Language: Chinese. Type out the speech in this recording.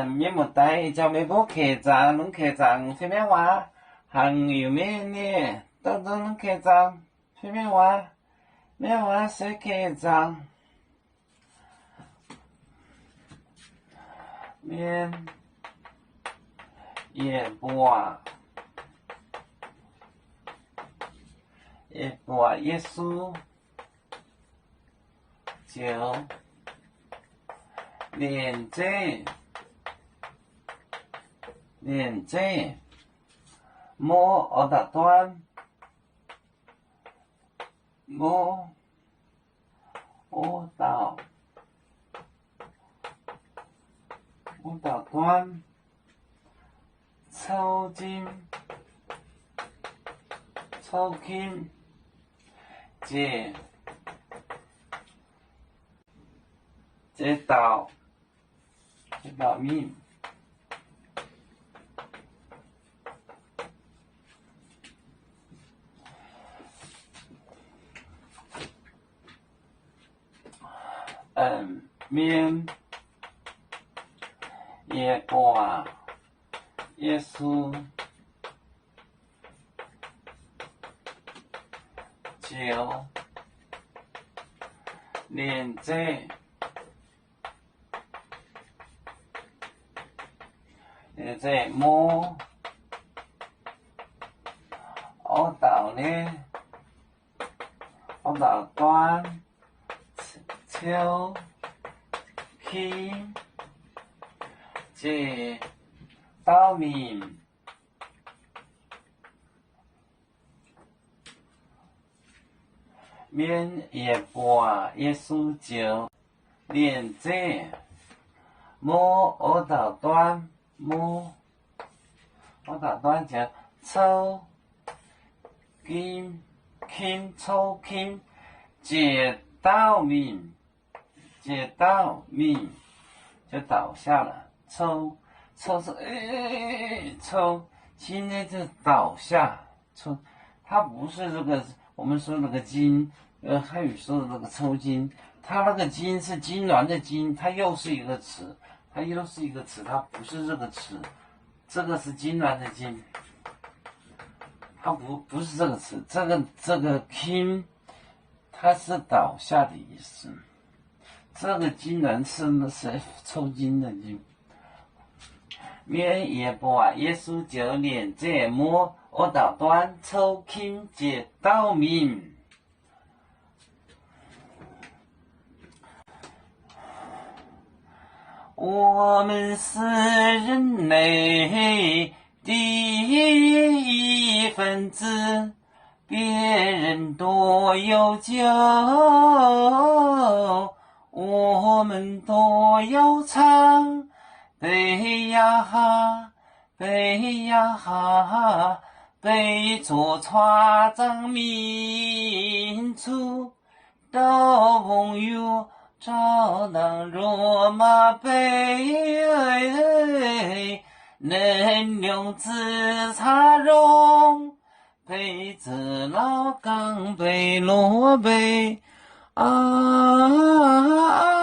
面目带叫没不客栈，能客栈随便玩，还有面呢，都能客栈随便玩，没玩谁客栈？面也不啊，也不啊，耶稣就连这摸我的端，摸我到端，抽筋这道命。面也挂耶稣就连这摸我到呢，我到端抽起这道面。面也挂耶稣就连这摸我到端摸我到端就抽筋这道面就倒下了，抽是抽，现在就倒下抽，它不是这个我们说那个筋，汉语说的那个抽筋，它那个筋是痉挛的筋，它又是一个词，它不是这个词，这个是痉挛的筋，它不是这个词，这个筋，它是倒下的意思。这个痉挛是抽筋的筋。面也不啊，耶稣就连这摸我到端抽筋这道命。我们是人类的一份子，别人多有酒，我们多有唱，背呀哈，背呀哈，背着船长民族到朋友找到罗马杯，能用自茶容，杯子老钢杯罗杯啊。